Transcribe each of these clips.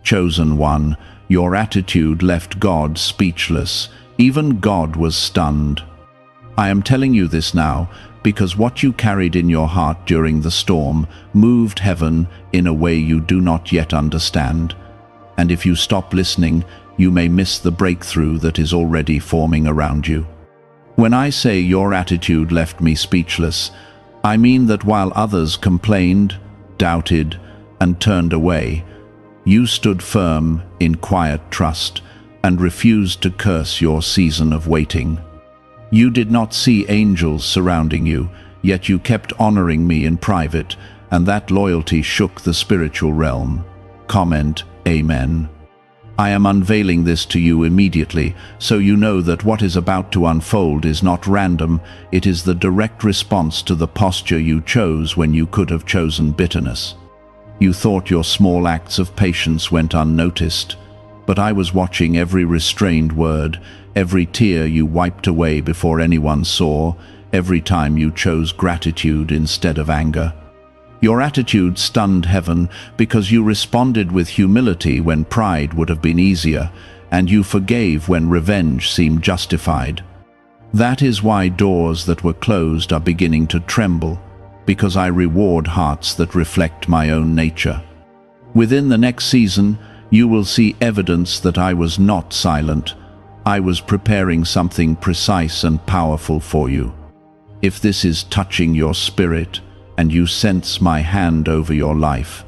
Chosen one, your attitude left God speechless. Even God was stunned. I am telling you this now because what you carried in your heart during the storm moved heaven in a way you do not yet understand. And if you stop listening, you may miss the breakthrough that is already forming around you. When I say your attitude left me speechless, I mean that while others complained, doubted, and turned away, you stood firm in quiet trust and refused to curse your season of waiting. You did not see angels surrounding you, yet you kept honoring me in private, and that loyalty shook the spiritual realm. Comment, Amen. I am unveiling this to you immediately, so you know that what is about to unfold is not random. It is the direct response to the posture you chose when you could have chosen bitterness. You thought your small acts of patience went unnoticed, but I was watching every restrained word, every tear you wiped away before anyone saw, every time you chose gratitude instead of anger. Your attitude stunned heaven because you responded with humility when pride would have been easier, and you forgave when revenge seemed justified. That is why doors that were closed are beginning to tremble, because I reward hearts that reflect my own nature. Within the next season, you will see evidence that I was not silent. I was preparing something precise and powerful for you. If this is touching your spirit, and you sense my hand over your life,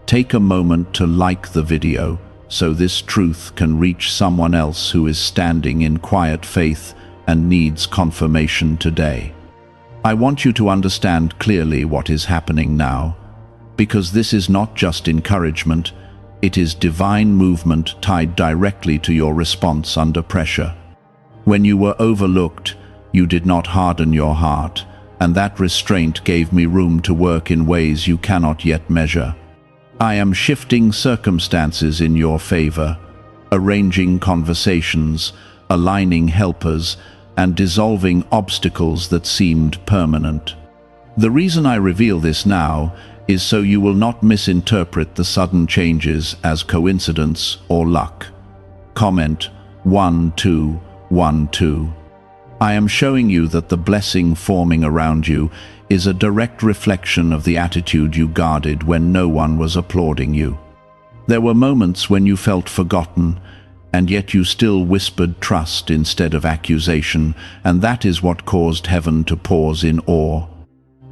take a moment to like the video so this truth can reach someone else who is standing in quiet faith and needs confirmation today. I want you to understand clearly what is happening now, because this is not just encouragement, it is divine movement tied directly to your response under pressure. When you were overlooked, you did not harden your heart, and that restraint gave me room to work in ways you cannot yet measure. I am shifting circumstances in your favor, arranging conversations, aligning helpers, and dissolving obstacles that seemed permanent. The reason I reveal this now is so you will not misinterpret the sudden changes as coincidence or luck. Comment 1212. I am showing you that the blessing forming around you is a direct reflection of the attitude you guarded when no one was applauding you. There were moments when you felt forgotten, and yet you still whispered trust instead of accusation, and that is what caused heaven to pause in awe.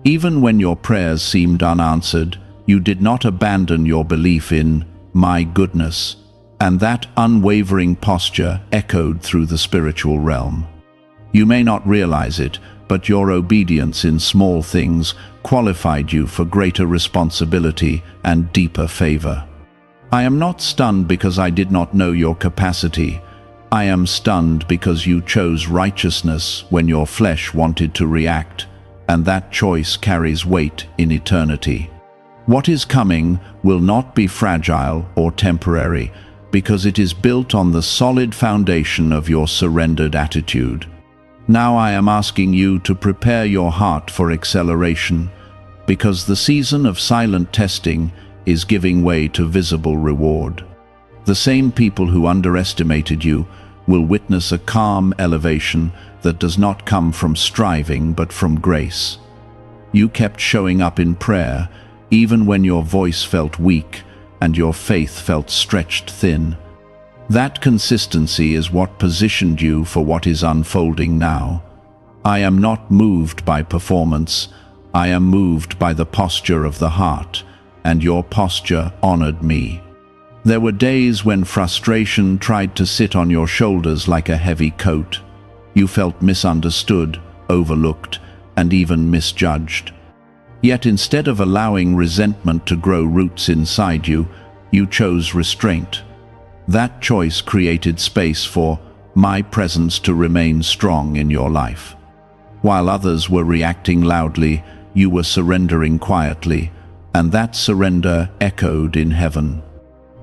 Even when your prayers seemed unanswered, you did not abandon your belief in my goodness, and that unwavering posture echoed through the spiritual realm. You may not realize it, but your obedience in small things qualified you for greater responsibility and deeper favor. I am not stunned because I did not know your capacity. I am stunned because you chose righteousness when your flesh wanted to react, and that choice carries weight in eternity. What is coming will not be fragile or temporary, because it is built on the solid foundation of your surrendered attitude. Now I am asking you to prepare your heart for acceleration, because the season of silent testing is giving way to visible reward. The same people who underestimated you will witness a calm elevation that does not come from striving but from grace. You kept showing up in prayer, even when your voice felt weak and your faith felt stretched thin. That consistency is what positioned you for what is unfolding now. I am not moved by performance. I am moved by the posture of the heart, and your posture honored me. There were days when frustration tried to sit on your shoulders like a heavy coat. You felt misunderstood, overlooked, and even misjudged. Yet instead of allowing resentment to grow roots inside you, you chose restraint. That choice created space for my presence to remain strong in your life. While others were reacting loudly, you were surrendering quietly, and that surrender echoed in heaven.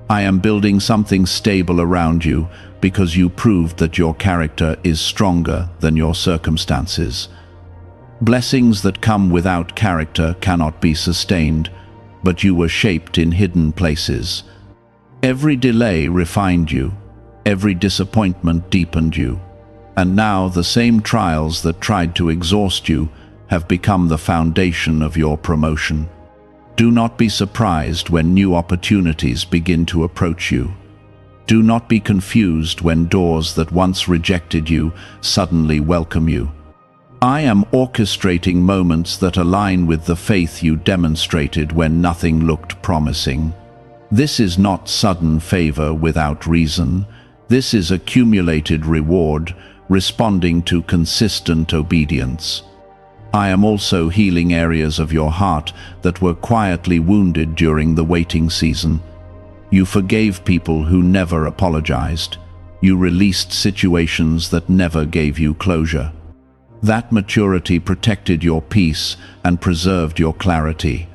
I am building something stable around you because you proved that your character is stronger than your circumstances. Blessings that come without character cannot be sustained, but you were shaped in hidden places. Every delay refined you. Every disappointment deepened you. And now the same trials that tried to exhaust you have become the foundation of your promotion. Do not be surprised when new opportunities begin to approach you. Do not be confused when doors that once rejected you suddenly welcome you. I am orchestrating moments that align with the faith you demonstrated when nothing looked promising. This is not sudden favor without reason. This is accumulated reward, responding to consistent obedience. I am also healing areas of your heart that were quietly wounded during the waiting season. You forgave people who never apologized. You released situations that never gave you closure. That maturity protected your peace and preserved your clarity.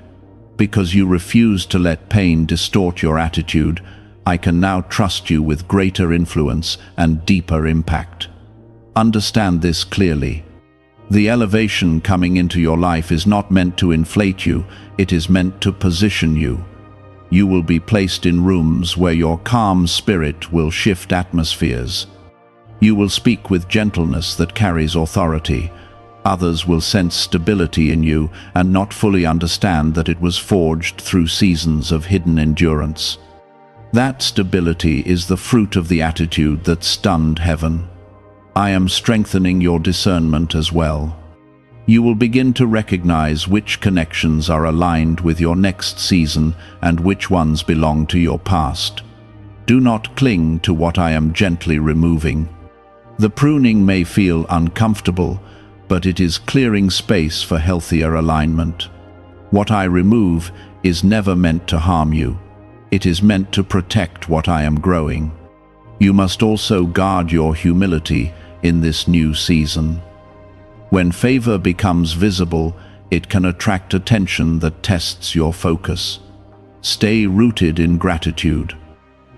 Because you refused to let pain distort your attitude, I can now trust you with greater influence and deeper impact. Understand this clearly. The elevation coming into your life is not meant to inflate you, it is meant to position you. You will be placed in rooms where your calm spirit will shift atmospheres. You will speak with gentleness that carries authority. Others will sense stability in you and not fully understand that it was forged through seasons of hidden endurance. That stability is the fruit of the attitude that stunned heaven. I am strengthening your discernment as well. You will begin to recognize which connections are aligned with your next season and which ones belong to your past. Do not cling to what I am gently removing. The pruning may feel uncomfortable, but it is clearing space for healthier alignment. What I remove is never meant to harm you. It is meant to protect what I am growing. You must also guard your humility in this new season. When favor becomes visible, it can attract attention that tests your focus. Stay rooted in gratitude.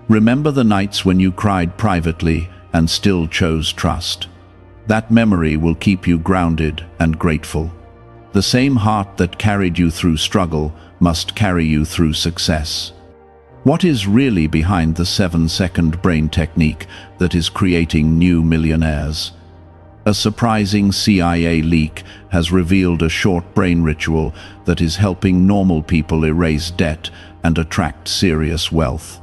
Remember the nights when you cried privately and still chose trust. That memory will keep you grounded and grateful. The same heart that carried you through struggle must carry you through success. What is really behind the 7-second brain technique that is creating new millionaires? A surprising CIA leak has revealed a short brain ritual that is helping normal people erase debt and attract serious wealth.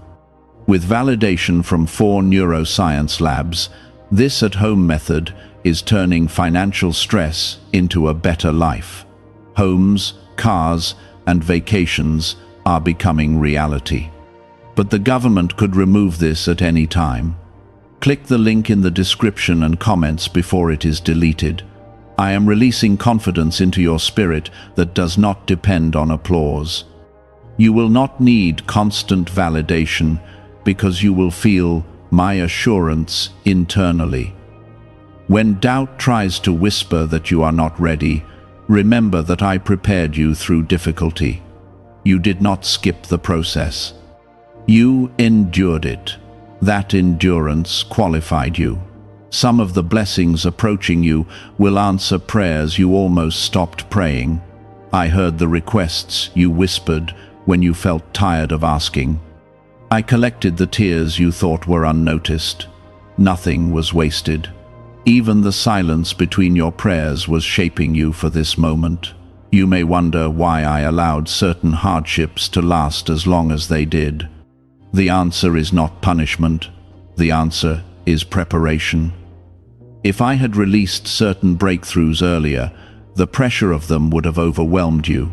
With validation from 4 neuroscience labs, this at-home method is turning financial stress into a better life. Homes, cars, and vacations are becoming reality. But the government could remove this at any time. Click the link in the description and comments before it is deleted. I am releasing confidence into your spirit that does not depend on applause. You will not need constant validation because you will feel my assurance internally. When doubt tries to whisper that you are not ready, remember that I prepared you through difficulty. You did not skip the process. You endured it. That endurance qualified you. Some of the blessings approaching you will answer prayers you almost stopped praying. I heard the requests you whispered when you felt tired of asking. I collected the tears you thought were unnoticed. Nothing was wasted. Even the silence between your prayers was shaping you for this moment. You may wonder why I allowed certain hardships to last as long as they did. The answer is not punishment. The answer is preparation. If I had released certain breakthroughs earlier, the pressure of them would have overwhelmed you.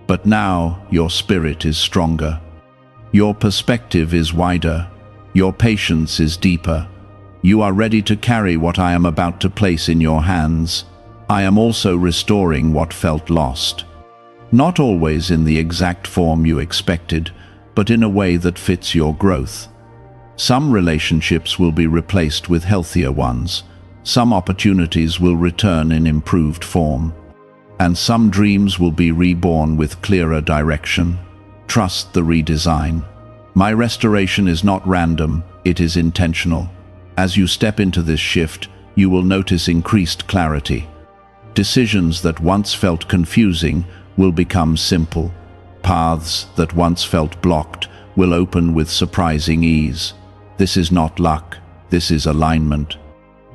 But now your spirit is stronger. Your perspective is wider. Your patience is deeper. You are ready to carry what I am about to place in your hands. I am also restoring what felt lost. Not always in the exact form you expected, but in a way that fits your growth. Some relationships will be replaced with healthier ones. Some opportunities will return in improved form. And some dreams will be reborn with clearer direction. Trust the redesign. My restoration is not random, it is intentional. As you step into this shift, you will notice increased clarity. Decisions that once felt confusing will become simple. Paths that once felt blocked will open with surprising ease. This is not luck, this is alignment.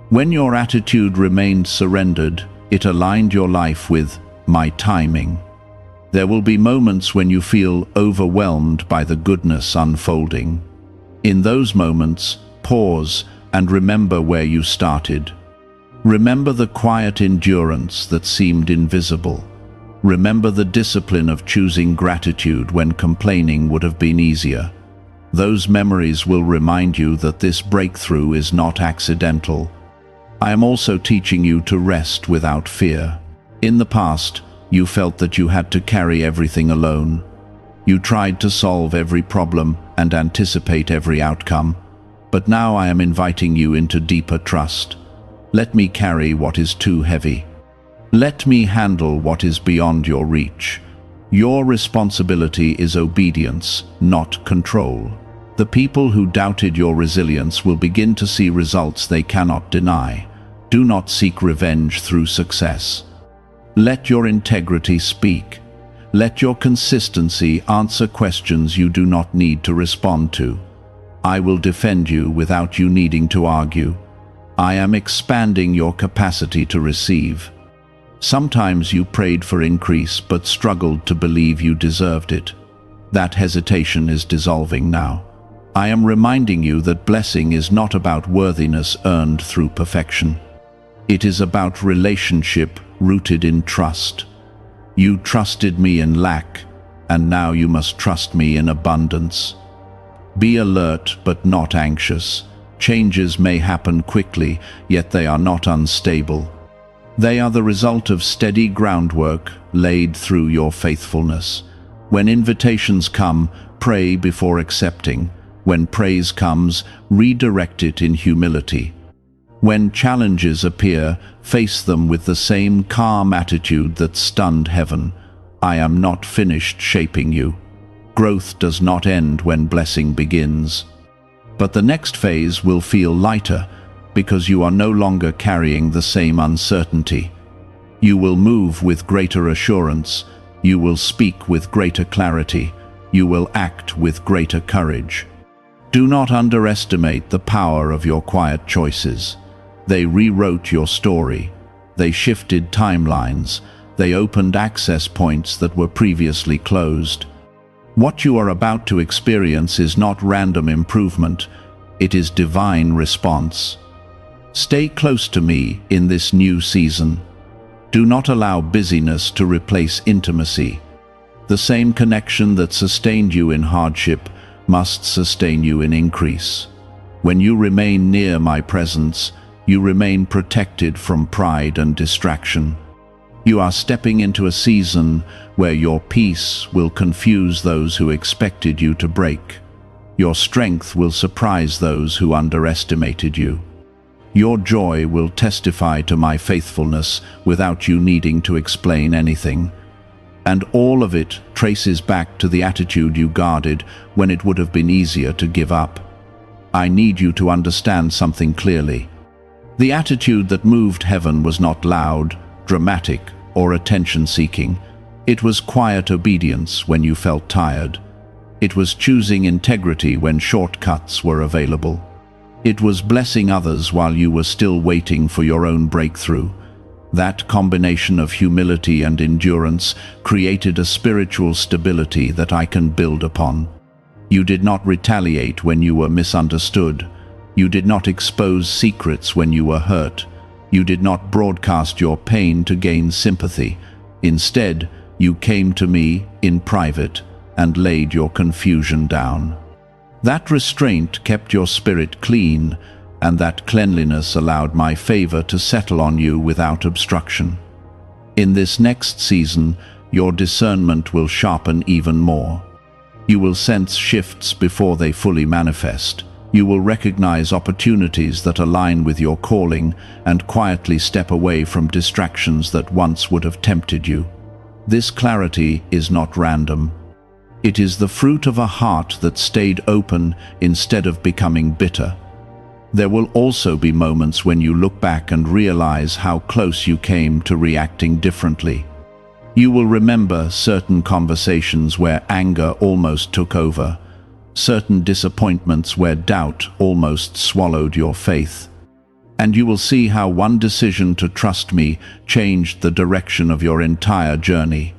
When your attitude remained surrendered, it aligned your life with my timing. There will be moments when you feel overwhelmed by the goodness unfolding. In those moments, pause and remember where you started. Remember the quiet endurance that seemed invisible. Remember the discipline of choosing gratitude when complaining would have been easier. Those memories will remind you that this breakthrough is not accidental. I am also teaching you to rest without fear. In the past, you felt that you had to carry everything alone. You tried to solve every problem and anticipate every outcome. But now I am inviting you into deeper trust. Let me carry what is too heavy. Let me handle what is beyond your reach. Your responsibility is obedience, not control. The people who doubted your resilience will begin to see results they cannot deny. Do not seek revenge through success. Let your integrity speak. Let your consistency answer questions you do not need to respond to. I will defend you without you needing to argue. I am expanding your capacity to receive. Sometimes you prayed for increase but struggled to believe you deserved it. That hesitation is dissolving now. I am reminding you that blessing is not about worthiness earned through perfection. It is about relationship rooted in trust. You trusted me in lack, and now you must trust me in abundance. Be alert but not anxious. Changes may happen quickly, yet they are not unstable. They are the result of steady groundwork laid through your faithfulness. When invitations come, pray before accepting. When praise comes, redirect it in humility. When challenges appear, face them with the same calm attitude that stunned heaven. I am not finished shaping you. Growth does not end when blessing begins. But the next phase will feel lighter because you are no longer carrying the same uncertainty. You will move with greater assurance. You will speak with greater clarity. You will act with greater courage. Do not underestimate the power of your quiet choices. They rewrote your story. They shifted timelines. They opened access points that were previously closed. What you are about to experience is not random improvement. It is divine response. Stay close to me in this new season. Do not allow busyness to replace intimacy. The same connection that sustained you in hardship must sustain you in increase. When you remain near my presence, you remain protected from pride and distraction. You are stepping into a season where your peace will confuse those who expected you to break. Your strength will surprise those who underestimated you. Your joy will testify to my faithfulness without you needing to explain anything. And all of it traces back to the attitude you guarded when it would have been easier to give up. I need you to understand something clearly. The attitude that moved heaven was not loud, dramatic, or attention-seeking. It was quiet obedience when you felt tired. It was choosing integrity when shortcuts were available. It was blessing others while you were still waiting for your own breakthrough. That combination of humility and endurance created a spiritual stability that I can build upon. You did not retaliate when you were misunderstood. You did not expose secrets when you were hurt. You did not broadcast your pain to gain sympathy. Instead, you came to me in private and laid your confusion down. That restraint kept your spirit clean, and that cleanliness allowed my favor to settle on you without obstruction. In this next season, your discernment will sharpen even more. You will sense shifts before they fully manifest. You will recognize opportunities that align with your calling and quietly step away from distractions that once would have tempted you. This clarity is not random. It is the fruit of a heart that stayed open instead of becoming bitter. There will also be moments when you look back and realize how close you came to reacting differently. You will remember certain conversations where anger almost took over, certain disappointments where doubt almost swallowed your faith. And you will see how one decision to trust me changed the direction of your entire journey.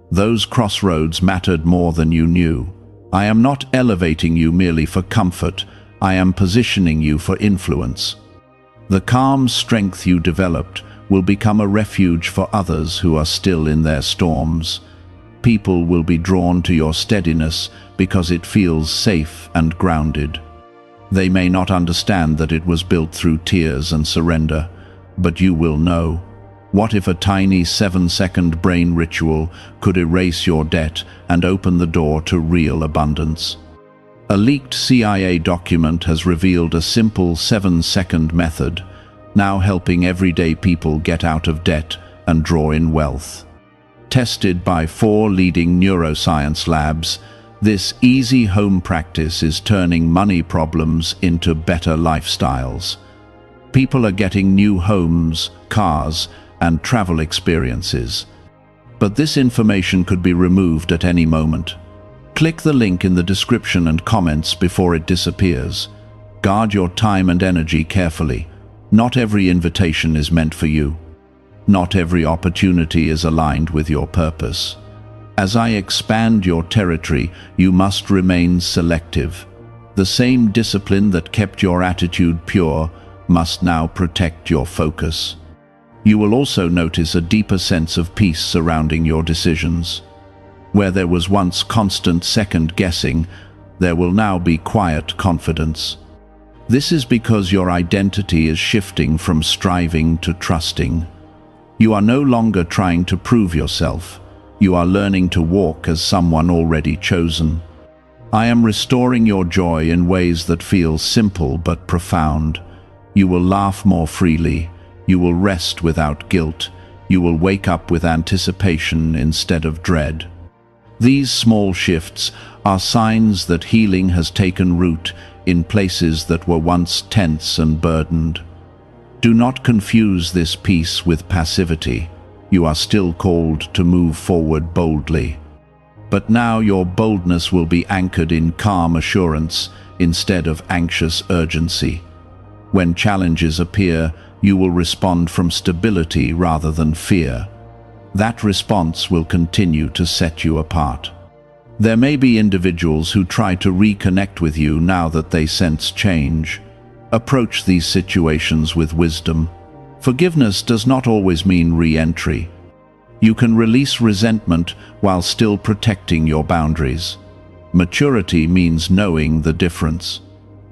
Those crossroads mattered more than you knew. I am not elevating you merely for comfort. I am positioning you for influence. The calm strength you developed will become a refuge for others who are still in their storms. People will be drawn to your steadiness because it feels safe and grounded. They may not understand that it was built through tears and surrender, but you will know. What if a tiny 7-second brain ritual could erase your debt and open the door to real abundance? A leaked CIA document has revealed a simple 7-second method, now helping everyday people get out of debt and draw in wealth. Tested by 4 leading neuroscience labs, this easy home practice is turning money problems into better lifestyles. People are getting new homes, cars, and travel experiences. But this information could be removed at any moment. Click the link in the description and comments before it disappears. Guard your time and energy carefully. Not every invitation is meant for you. Not every opportunity is aligned with your purpose. As I expand your territory, you must remain selective. The same discipline that kept your attitude pure must now protect your focus. You will also notice a deeper sense of peace surrounding your decisions. Where there was once constant second-guessing, there will now be quiet confidence. This is because your identity is shifting from striving to trusting. You are no longer trying to prove yourself. You are learning to walk as someone already chosen. I am restoring your joy in ways that feel simple but profound. You will laugh more freely. You will rest without guilt. You will wake up with anticipation instead of dread. These small shifts are signs that healing has taken root in places that were once tense and burdened. Do not confuse this peace with passivity. You are still called to move forward boldly. But now your boldness will be anchored in calm assurance instead of anxious urgency. When challenges appear, you will respond from stability rather than fear. That response will continue to set you apart. There may be individuals who try to reconnect with you now that they sense change. Approach these situations with wisdom. Forgiveness does not always mean re-entry. You can release resentment while still protecting your boundaries. Maturity means knowing the difference.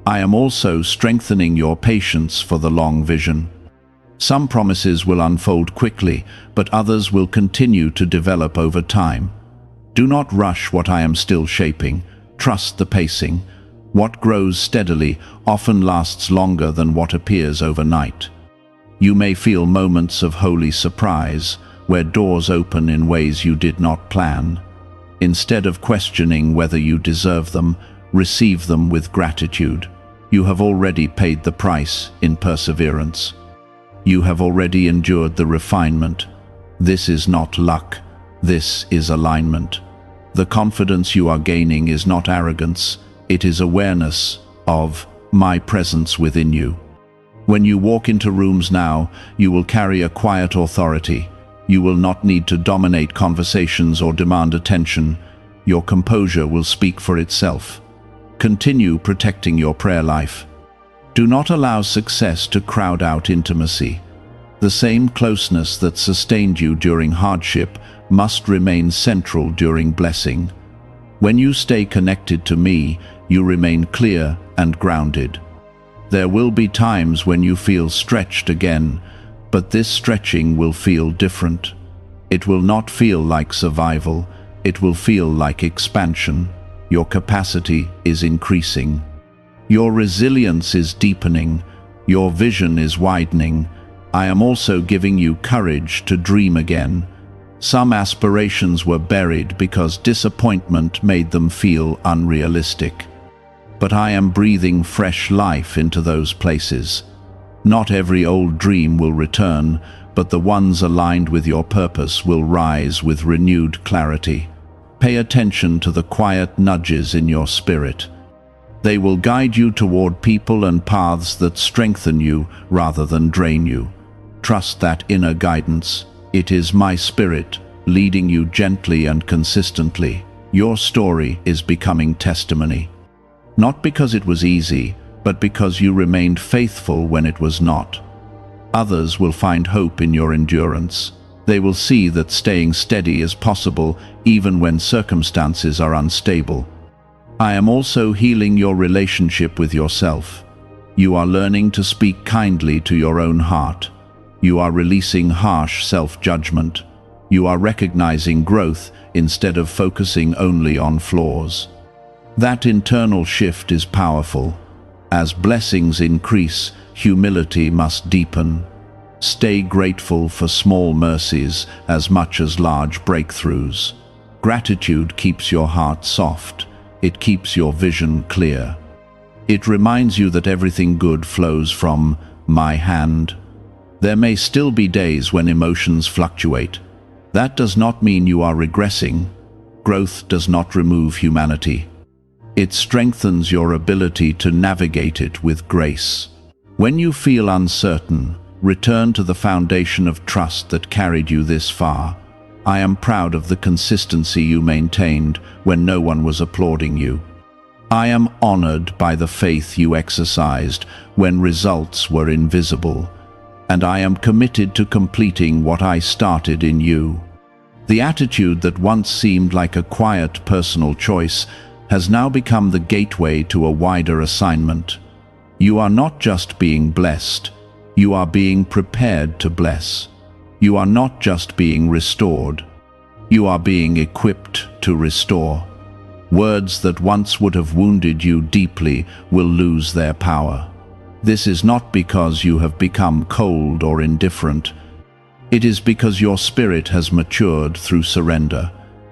I am also strengthening your patience for the long vision. Some promises will unfold quickly, but others will continue to develop over time. Do not rush what I am still shaping. Trust the pacing. What grows steadily often lasts longer than what appears overnight. You may feel moments of holy surprise, where doors open in ways you did not plan. Instead of questioning whether you deserve them, receive them with gratitude. You have already paid the price in perseverance. You have already endured the refinement. This is not luck. This is alignment. The confidence you are gaining is not arrogance. It is awareness of my presence within you. When you walk into rooms now, you will carry a quiet authority. You will not need to dominate conversations or demand attention. Your composure will speak for itself. Continue protecting your prayer life. Do not allow success to crowd out intimacy. The same closeness that sustained you during hardship must remain central during blessing. When you stay connected to me, you remain clear and grounded. There will be times when you feel stretched again, but this stretching will feel different. It will not feel like survival. It will feel like expansion. Your capacity is increasing. Your resilience is deepening. Your vision is widening. I am also giving you courage to dream again. Some aspirations were buried because disappointment made them feel unrealistic. But I am breathing fresh life into those places. Not every old dream will return, but the ones aligned with your purpose will rise with renewed clarity. Pay attention to the quiet nudges in your spirit. They will guide you toward people and paths that strengthen you rather than drain you. Trust that inner guidance. It is my spirit, leading you gently and consistently. Your story is becoming testimony. Not because it was easy, but because you remained faithful when it was not. Others will find hope in your endurance. They will see that staying steady is possible even when circumstances are unstable. I am also healing your relationship with yourself. You are learning to speak kindly to your own heart. You are releasing harsh self-judgment. You are recognizing growth instead of focusing only on flaws. That internal shift is powerful. As blessings increase, humility must deepen. Stay grateful for small mercies as much as large breakthroughs. Gratitude keeps your heart soft. It keeps your vision clear. It reminds you that everything good flows from my hand. There may still be days when emotions fluctuate. That does not mean you are regressing. Growth does not remove humanity. It strengthens your ability to navigate it with grace. When you feel uncertain, return to the foundation of trust that carried you this far. I am proud of the consistency you maintained when no one was applauding you. I am honored by the faith you exercised when results were invisible, and I am committed to completing what I started in you. The attitude that once seemed like a quiet personal choice has now become the gateway to a wider assignment. You are not just being blessed, you are being prepared to bless. You are not just being restored, you are being equipped to restore. Words that once would have wounded you deeply will lose their power. This is not because you have become cold or indifferent. It is because your spirit has matured through surrender,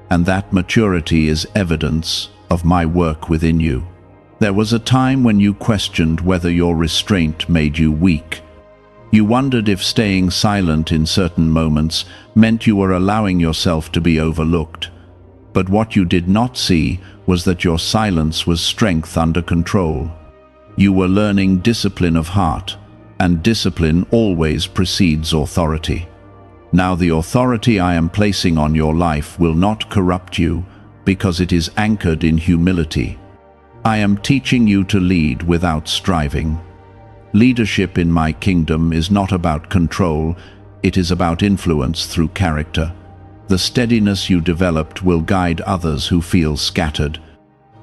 and that maturity is evidence of my work within you. There was a time when you questioned whether your restraint made you weak. You wondered if staying silent in certain moments meant you were allowing yourself to be overlooked. But what you did not see was that your silence was strength under control. You were learning discipline of heart, and discipline always precedes authority. Now the authority I am placing on your life will not corrupt you, because it is anchored in humility. I am teaching you to lead without striving. Leadership in my kingdom is not about control, it is about influence through character. The steadiness you developed will guide others who feel scattered.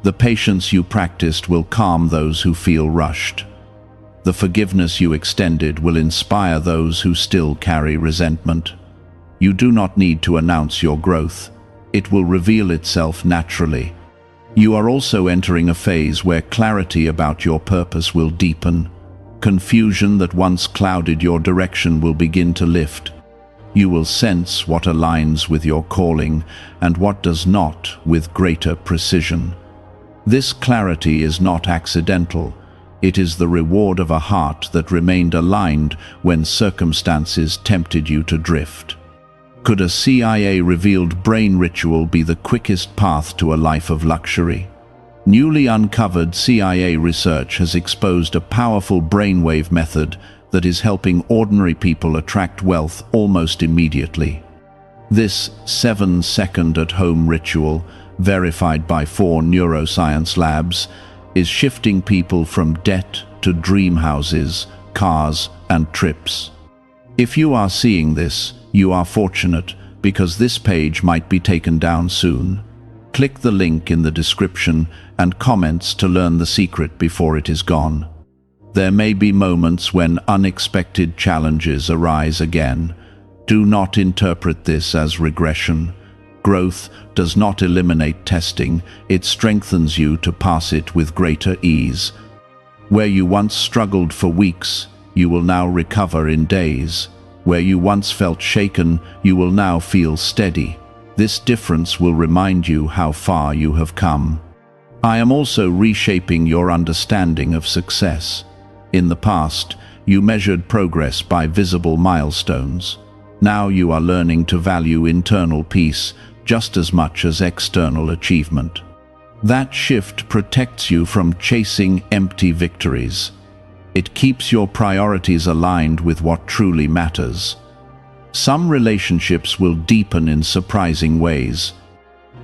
The patience you practiced will calm those who feel rushed. The forgiveness you extended will inspire those who still carry resentment. You do not need to announce your growth. It will reveal itself naturally. You are also entering a phase where clarity about your purpose will deepen. Confusion that once clouded your direction will begin to lift. You will sense what aligns with your calling and what does not with greater precision. This clarity is not accidental. It is the reward of a heart that remained aligned when circumstances tempted you to drift. Could a CIA-revealed brain ritual be the quickest path to a life of luxury? Newly uncovered CIA research has exposed a powerful brainwave method that is helping ordinary people attract wealth almost immediately. This 7-second at-home ritual, verified by 4 neuroscience labs, is shifting people from debt to dream houses, cars, and trips. If you are seeing this, you are fortunate, because this page might be taken down soon. Click the link in the description and comments to learn the secret before it is gone. There may be moments when unexpected challenges arise again. Do not interpret this as regression. Growth does not eliminate testing, it strengthens you to pass it with greater ease. Where you once struggled for weeks, you will now recover in days. Where you once felt shaken, you will now feel steady. This difference will remind you how far you have come. I am also reshaping your understanding of success. In the past, you measured progress by visible milestones. Now you are learning to value internal peace just as much as external achievement. That shift protects you from chasing empty victories. It keeps your priorities aligned with what truly matters. Some relationships will deepen in surprising ways.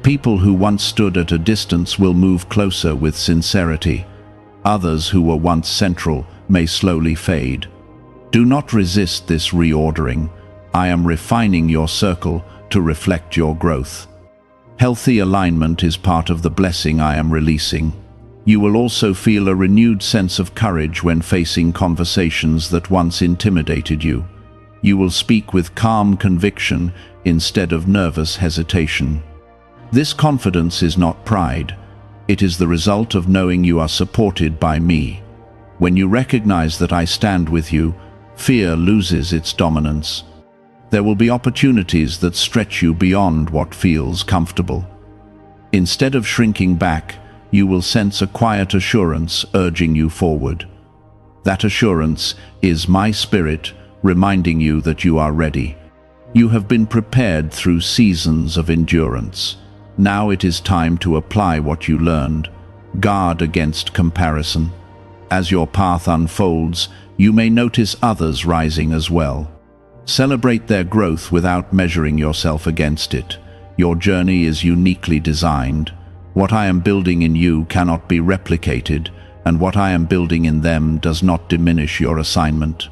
People who once stood at a distance will move closer with sincerity. Others who were once central may slowly fade. Do not resist this reordering. I am refining your circle to reflect your growth. Healthy alignment is part of the blessing I am releasing. You will also feel a renewed sense of courage when facing conversations that once intimidated you. You will speak with calm conviction instead of nervous hesitation. This confidence is not pride. It is the result of knowing you are supported by me. When you recognize that I stand with you, fear loses its dominance. There will be opportunities that stretch you beyond what feels comfortable. Instead of shrinking back, you will sense a quiet assurance urging you forward. That assurance is my spirit reminding you that you are ready. You have been prepared through seasons of endurance. Now it is time to apply what you learned. Guard against comparison. As your path unfolds, you may notice others rising as well. Celebrate their growth without measuring yourself against it. Your journey is uniquely designed. What I am building in you cannot be replicated, and what I am building in them does not diminish your assignment.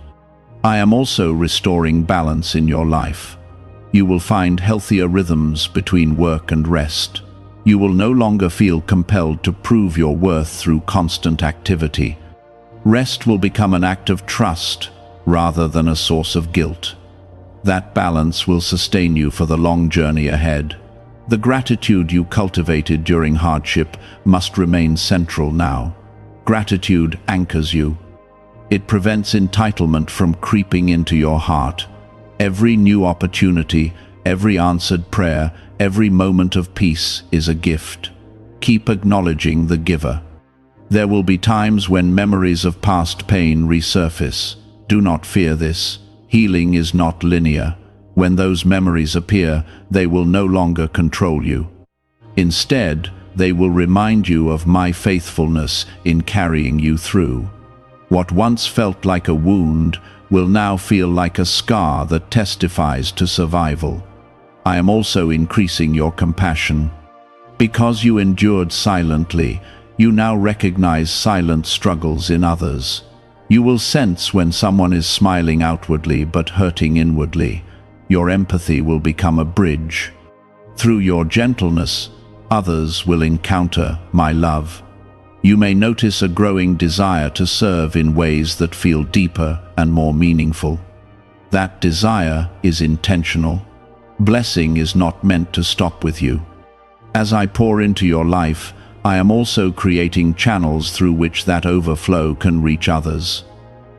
I am also restoring balance in your life. You will find healthier rhythms between work and rest. You will no longer feel compelled to prove your worth through constant activity. Rest will become an act of trust rather than a source of guilt. That balance will sustain you for the long journey ahead. The gratitude you cultivated during hardship must remain central now. Gratitude anchors you. It prevents entitlement from creeping into your heart. Every new opportunity, every answered prayer, every moment of peace is a gift. Keep acknowledging the giver. There will be times when memories of past pain resurface. Do not fear this. Healing is not linear. When those memories appear, they will no longer control you. Instead, they will remind you of my faithfulness in carrying you through. What once felt like a wound will now feel like a scar that testifies to survival. I am also increasing your compassion. Because you endured silently, you now recognize silent struggles in others. You will sense when someone is smiling outwardly but hurting inwardly. Your empathy will become a bridge. Through your gentleness, others will encounter my love. You may notice a growing desire to serve in ways that feel deeper and more meaningful. That desire is intentional. Blessing is not meant to stop with you. As I pour into your life, I am also creating channels through which that overflow can reach others.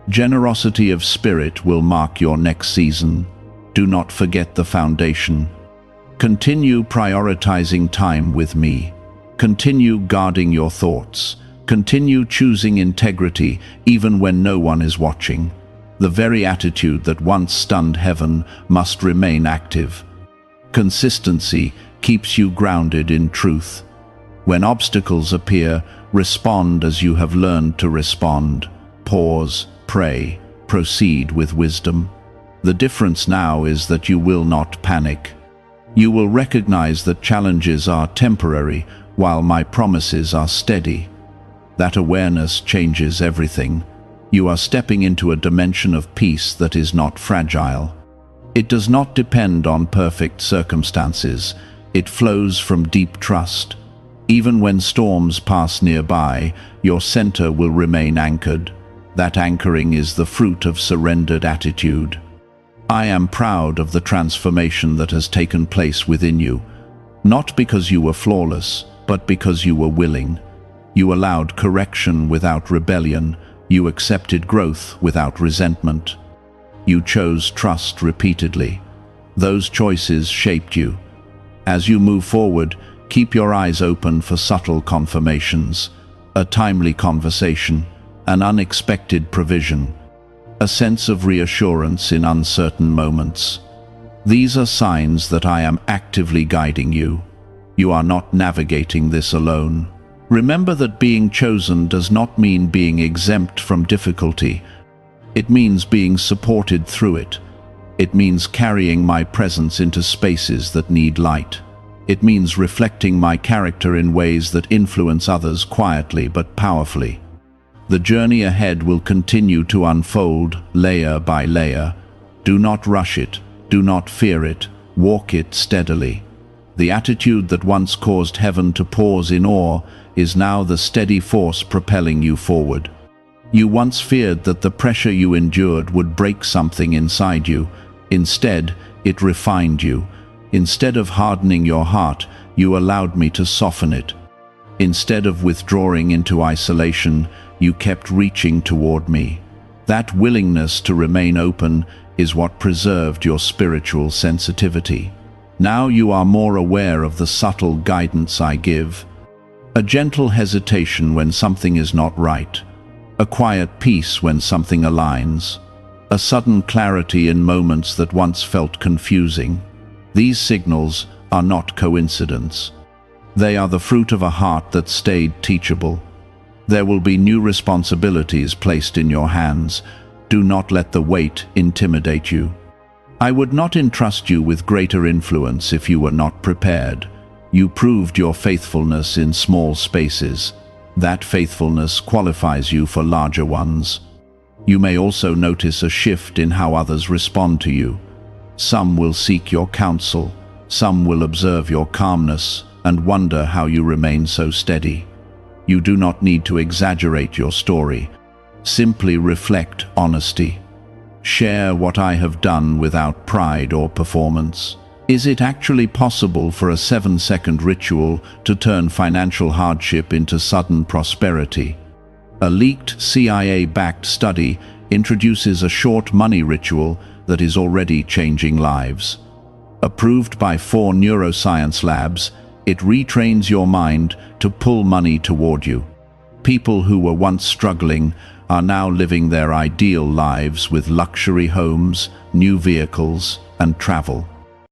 Generosity of spirit will mark your next season. Do not forget the foundation. Continue prioritizing time with me. Continue guarding your thoughts. Continue choosing integrity even when no one is watching. The very attitude that once stunned heaven must remain active. Consistency keeps you grounded in truth. When obstacles appear, respond as you have learned to respond. Pause, pray, proceed with wisdom. The difference now is that you will not panic. You will recognize that challenges are temporary, while my promises are steady. That awareness changes everything. You are stepping into a dimension of peace that is not fragile. It does not depend on perfect circumstances. It flows from deep trust. Even when storms pass nearby, your center will remain anchored. That anchoring is the fruit of surrendered attitude. I am proud of the transformation that has taken place within you, not because you were flawless, but because you were willing. You allowed correction without rebellion. You accepted growth without resentment. You chose trust repeatedly. Those choices shaped you. As you move forward, keep your eyes open for subtle confirmations, a timely conversation, an unexpected provision, a sense of reassurance in uncertain moments. These are signs that I am actively guiding you. You are not navigating this alone. Remember that being chosen does not mean being exempt from difficulty. It means being supported through it. It means carrying my presence into spaces that need light. It means reflecting my character in ways that influence others quietly but powerfully. The journey ahead will continue to unfold layer by layer. Do not rush it. Do not fear it. Walk it steadily. The attitude that once caused heaven to pause in awe is now the steady force propelling you forward. You once feared that the pressure you endured would break something inside you. Instead, it refined you. Instead of hardening your heart, you allowed me to soften it. Instead of withdrawing into isolation, you kept reaching toward me. That willingness to remain open is what preserved your spiritual sensitivity. Now you are more aware of the subtle guidance I give. A gentle hesitation when something is not right. A quiet peace when something aligns. A sudden clarity in moments that once felt confusing. These signals are not coincidence. They are the fruit of a heart that stayed teachable. There will be new responsibilities placed in your hands. Do not let the weight intimidate you. I would not entrust you with greater influence if you were not prepared. You proved your faithfulness in small spaces. That faithfulness qualifies you for larger ones. You may also notice a shift in how others respond to you. Some will seek your counsel. Some will observe your calmness and wonder how you remain so steady. You do not need to exaggerate your story. Simply reflect honesty. Share what I have done without pride or performance. Is it actually possible for a 7-second ritual to turn financial hardship into sudden prosperity? A leaked CIA-backed study introduces a short money ritual that is already changing lives. Approved by 4 neuroscience labs, it retrains your mind to pull money toward you. People who were once struggling are now living their ideal lives with luxury homes, new vehicles, and travel.